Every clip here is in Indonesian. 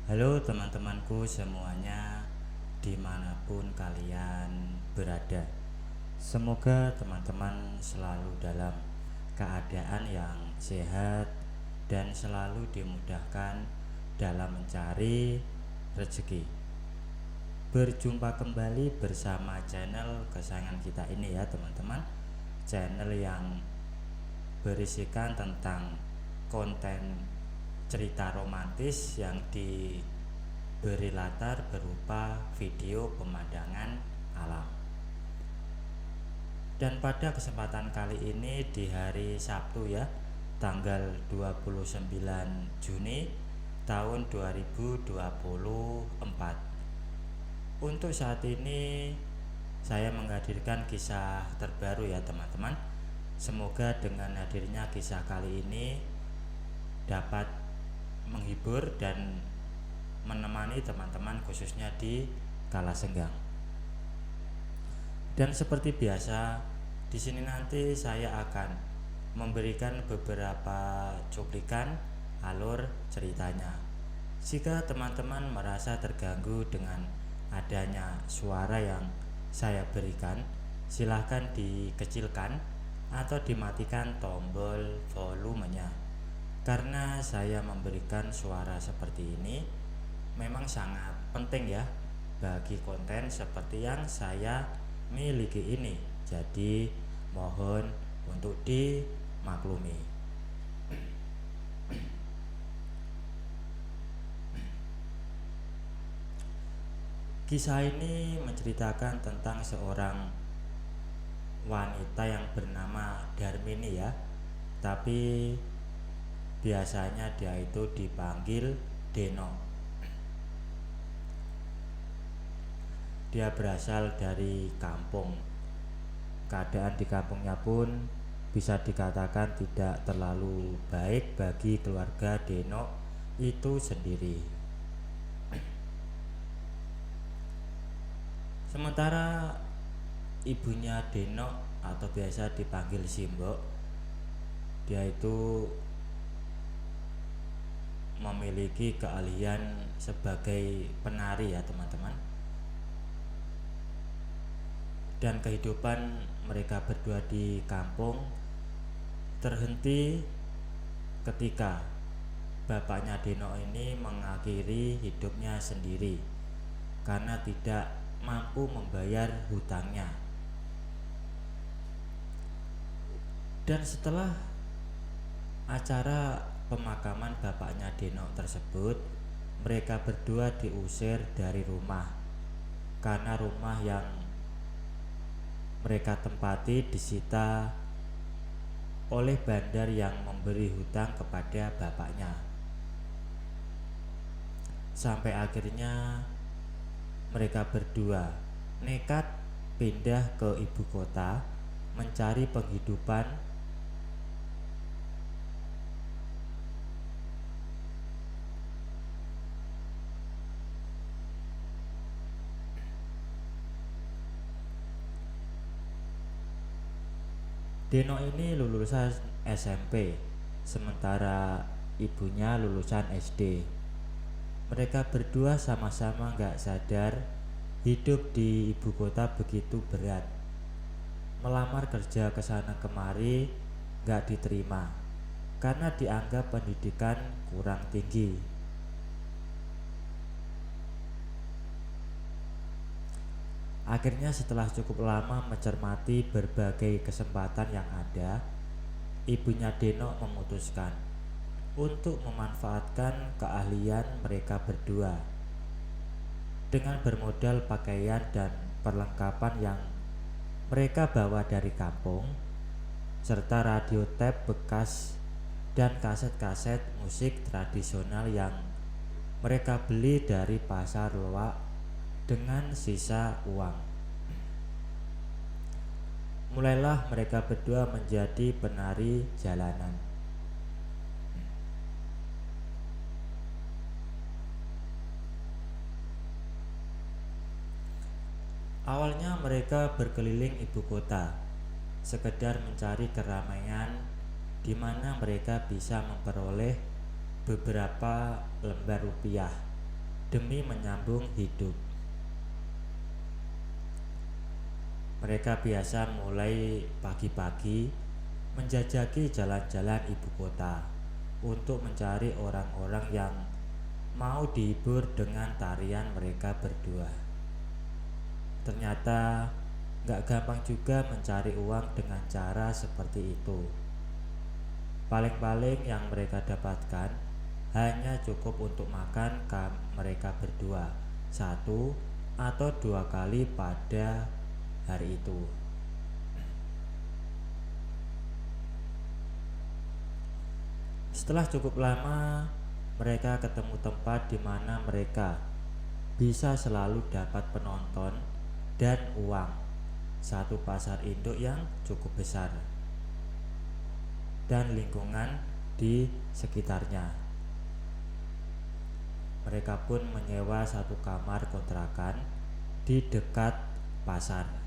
Halo teman-temanku semuanya, dimanapun kalian berada. Semoga teman-teman selalu dalam keadaan yang sehat dan selalu dimudahkan dalam mencari rezeki. Berjumpa kembali bersama channel kesayangan kita ini ya teman-teman. Channel yang berisikan tentang konten cerita romantis yang diberi latar berupa video pemandangan alam. Dan pada kesempatan kali ini di hari Sabtu ya, tanggal 29 Juni tahun 2024. Untuk saat ini saya menghadirkan kisah terbaru ya teman-teman. Semoga dengan hadirnya kisah kali ini dapat menghibur dan menemani teman-teman khususnya di kala senggang. Dan seperti biasa, di sini nanti saya akan memberikan beberapa cuplikan alur ceritanya. Jika teman-teman merasa terganggu dengan adanya suara yang saya berikan, silahkan dikecilkan atau dimatikan tombol volumenya. Karena saya memberikan suara seperti ini memang sangat penting ya bagi konten seperti yang saya miliki ini. Jadi mohon untuk dimaklumi. Kisah ini menceritakan tentang seorang wanita yang bernama Darmini ya. Tapi biasanya dia itu dipanggil Deno. Dia berasal dari kampung. Keadaan di kampungnya pun bisa dikatakan tidak terlalu baik bagi keluarga Deno itu sendiri. Sementara ibunya Deno atau biasa dipanggil Simbok, dia itu memiliki keahlian sebagai penari ya teman-teman. Dan kehidupan mereka berdua di kampung terhenti ketika bapaknya Deno ini mengakhiri hidupnya sendiri karena tidak mampu membayar hutangnya. Dan setelah acara pemakaman bapaknya Deno tersebut, mereka berdua diusir dari rumah karena rumah yang mereka tempati disita oleh bandar yang memberi hutang kepada bapaknya. Sampai akhirnya mereka berdua nekat pindah ke ibu kota mencari penghidupan. Deno ini lulusan SMP, sementara ibunya lulusan SD. Mereka berdua sama-sama gak sadar hidup di ibu kota begitu berat. Melamar kerja kesana kemari gak diterima karena dianggap pendidikan kurang tinggi. Akhirnya setelah cukup lama mencermati berbagai kesempatan yang ada, ibunya Deno memutuskan untuk memanfaatkan keahlian mereka berdua. Dengan bermodal pakaian dan perlengkapan yang mereka bawa dari kampung, serta radio tape bekas dan kaset-kaset musik tradisional yang mereka beli dari pasar loak dengan sisa uang. Mulailah mereka berdua menjadi penari jalanan. Awalnya mereka berkeliling ibu kota, sekedar mencari keramaian di mana mereka bisa memperoleh beberapa lembar rupiah. demi menyambung hidup. Mereka biasa mulai pagi-pagi menjajaki jalan-jalan ibu kota untuk mencari orang-orang yang mau dihibur dengan tarian mereka berdua. Ternyata gak gampang juga mencari uang dengan cara seperti itu. Paling-paling yang mereka dapatkan hanya cukup untuk makan mereka berdua 1 atau 2 kali pada hari itu. Setelah cukup lama, mereka ketemu tempat di mana mereka bisa selalu dapat penonton dan uang. Satu pasar induk yang cukup besar dan lingkungan di sekitarnya. Mereka pun menyewa satu kamar kontrakan di dekat pasar.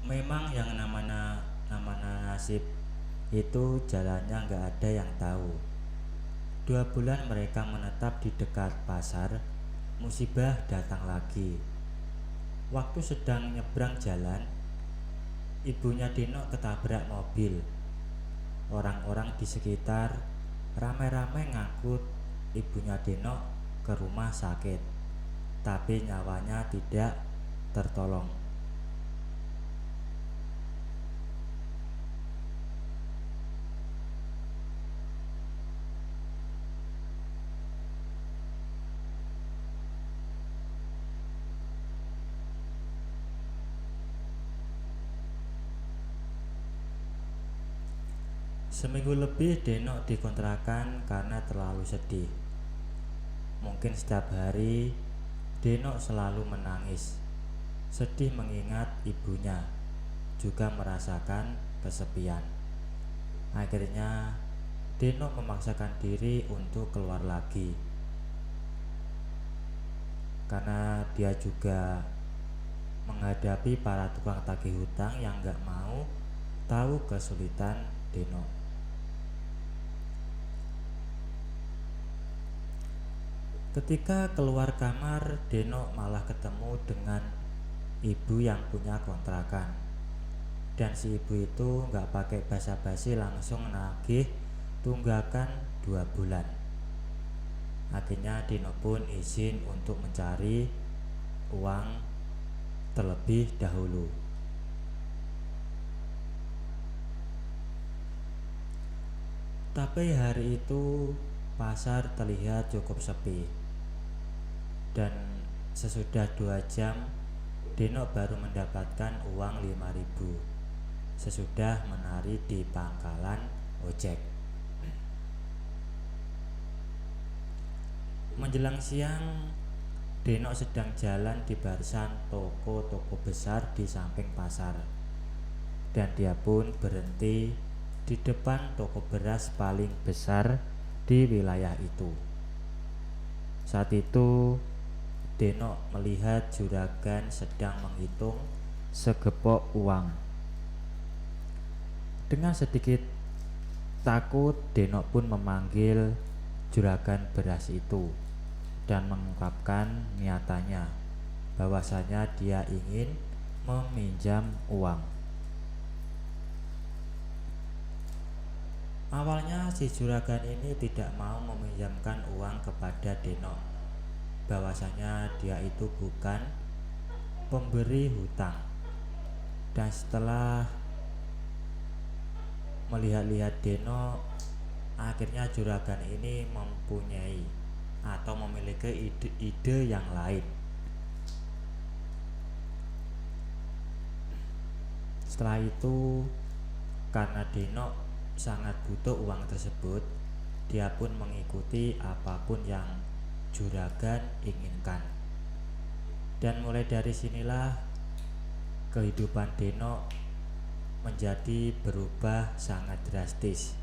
Memang yang namanya nasib itu jalannya nggak ada yang tahu. 2 bulan mereka menetap di dekat pasar, musibah datang lagi. Waktu sedang nyebrang jalan, ibunya Dino ketabrak mobil. Orang-orang di sekitar ramai-ramai ngangkut ibunya Dino ke rumah sakit, tapi nyawanya tidak tertolong. Seminggu lebih Deno dikontrakan karena terlalu sedih. Mungkin setiap hari Deno selalu menangis, sedih mengingat ibunya, juga merasakan kesepian. Akhirnya Deno memaksakan diri untuk keluar lagi, karena dia juga menghadapi para tukang tagih hutang yang gak mau tahu kesulitan Deno. Ketika keluar kamar, Deno malah ketemu dengan ibu yang punya kontrakan. Dan si ibu itu gak pakai basa-basi langsung nagih tunggakan 2 bulan. Akhirnya Deno pun izin untuk mencari uang terlebih dahulu. Tapi hari itu pasar terlihat cukup sepi. Dan sesudah 2 jam Deno baru mendapatkan uang 5.000 sesudah menari di pangkalan ojek. Menjelang siang, Deno sedang jalan di barisan toko-toko besar di samping pasar. Dan dia pun berhenti di depan toko beras paling besar di wilayah itu. Saat itu Deno melihat juragan sedang menghitung segepok uang. Dengan sedikit takut, Deno pun memanggil juragan beras itu dan mengungkapkan niatannya, bahwasanya dia ingin meminjam uang. Awalnya si juragan ini tidak mau meminjamkan uang kepada Deno, bahwasanya dia itu bukan pemberi hutang. Dan setelah melihat-lihat Deno, akhirnya juragan ini mempunyai atau memiliki ide yang lain. Setelah itu, karena Deno sangat butuh uang tersebut, dia pun mengikuti apapun yang juragan inginkan. Dan mulai dari sinilah kehidupan Deno menjadi berubah sangat drastis.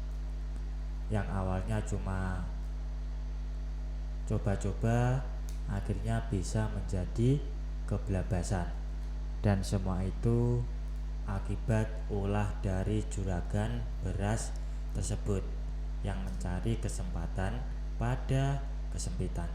Yang awalnya cuma coba-coba, akhirnya bisa menjadi kebelabasan. Dan semua itu akibat ulah dari juragan beras tersebut yang mencari kesempatan pada kesempitan.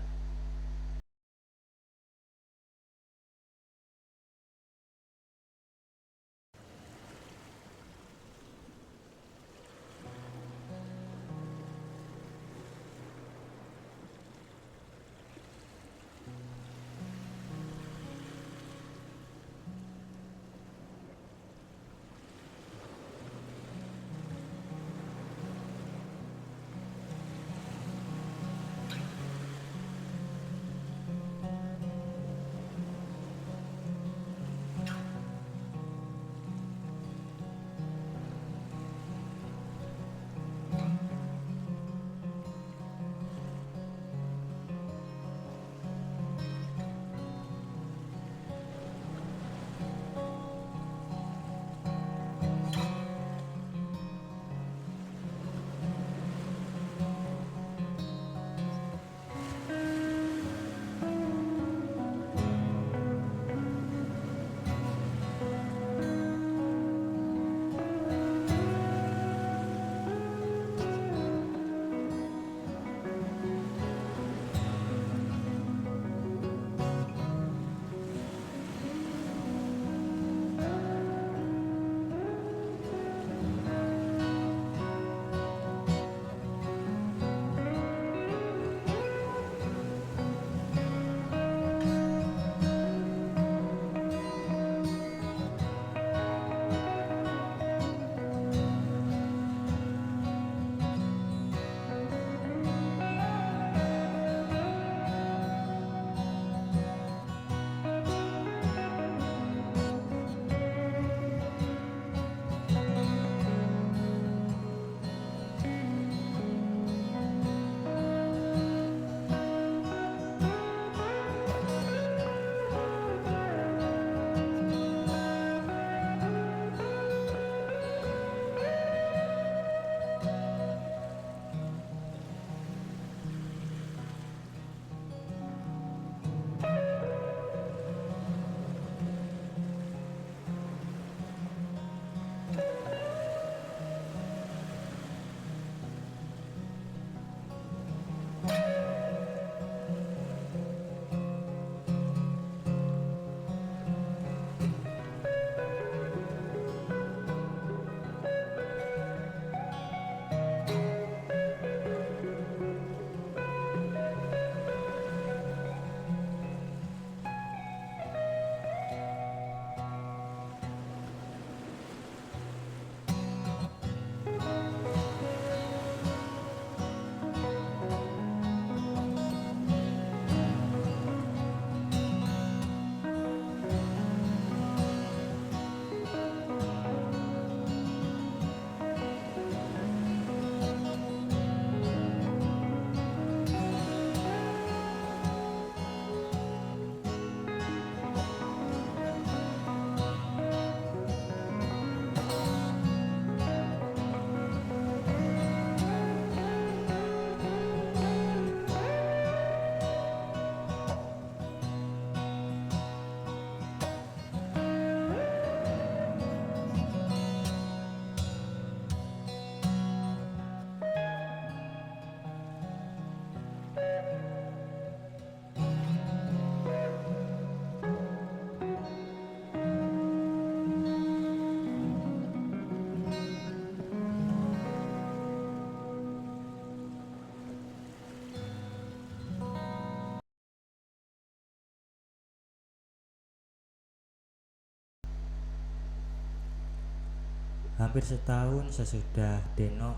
Hampir setahun sesudah Deno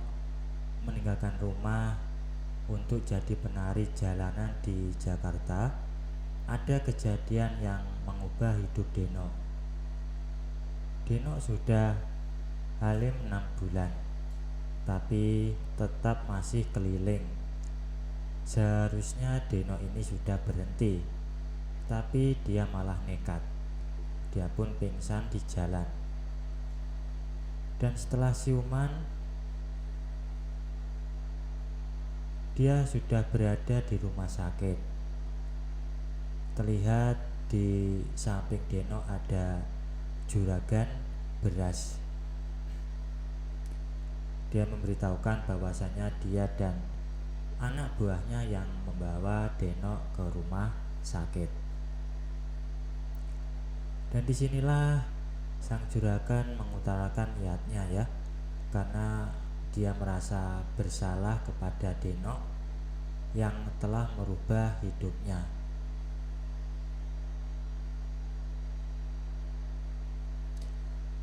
meninggalkan rumah untuk jadi penari jalanan di Jakarta, ada kejadian yang mengubah hidup Deno. Deno sudah halim 6 bulan, tapi tetap masih keliling. Seharusnya Deno ini sudah berhenti, tapi dia malah nekat. Dia pun pingsan di jalan. Dan setelah siuman, dia sudah berada di rumah sakit. Terlihat di samping Deno ada juragan beras. Dia memberitahukan bahwasanya dia dan anak buahnya yang membawa Deno ke rumah sakit. Dan disinilah sang juragan mengutarakan niatnya ya, karena dia merasa bersalah kepada Deno yang telah merubah hidupnya.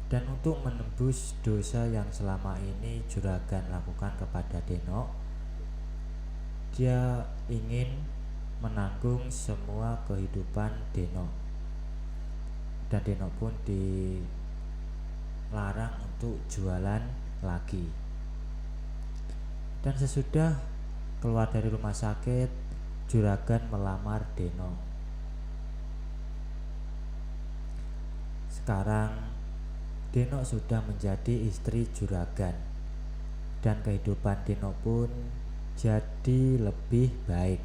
Dan untuk menembus dosa yang selama ini juragan lakukan kepada Deno, dia ingin menanggung semua kehidupan Deno. Dan Deno pun dilarang untuk jualan lagi. Dan sesudah keluar dari rumah sakit, juragan melamar Deno. Sekarang Deno sudah menjadi istri juragan, dan kehidupan Deno pun jadi lebih baik.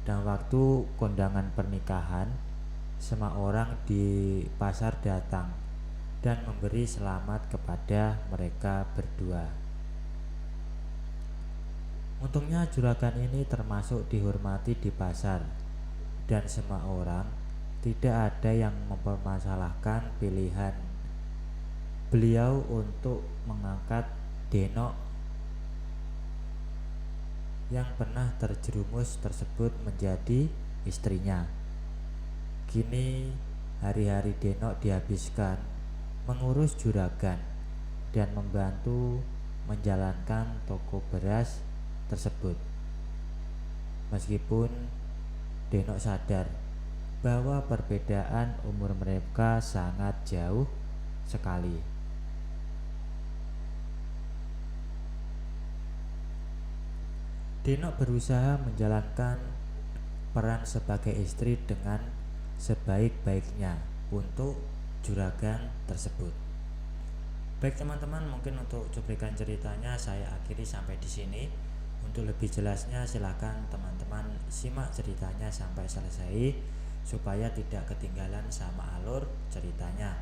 Dan waktu kondangan pernikahan, semua orang di pasar datang dan memberi selamat kepada mereka berdua. Untungnya juragan ini termasuk dihormati di pasar, dan semua orang tidak ada yang mempermasalahkan pilihan beliau untuk mengangkat Deno yang pernah terjerumus tersebut menjadi istrinya. Kini hari-hari Deno dihabiskan mengurus juragan dan membantu menjalankan toko beras tersebut. Meskipun Deno sadar bahwa perbedaan umur mereka sangat jauh sekali. Deno berusaha menjalankan peran sebagai istri dengan sebaik-baiknya untuk juragan tersebut. Baik teman-teman, mungkin untuk cuplikan ceritanya saya akhiri sampai di sini. Untuk lebih jelasnya silakan teman-teman simak ceritanya sampai selesai supaya tidak ketinggalan sama alur ceritanya.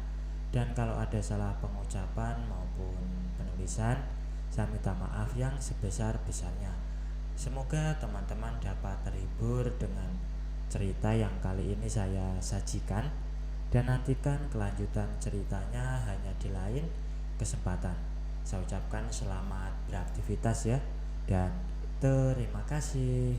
Dan kalau ada salah pengucapan maupun penulisan, saya minta maaf yang sebesar-besarnya. Semoga teman-teman dapat terhibur dengan cerita yang kali ini saya sajikan, dan nantikan kelanjutan ceritanya hanya di lain kesempatan. Saya ucapkan selamat beraktivitas ya, dan terima kasih.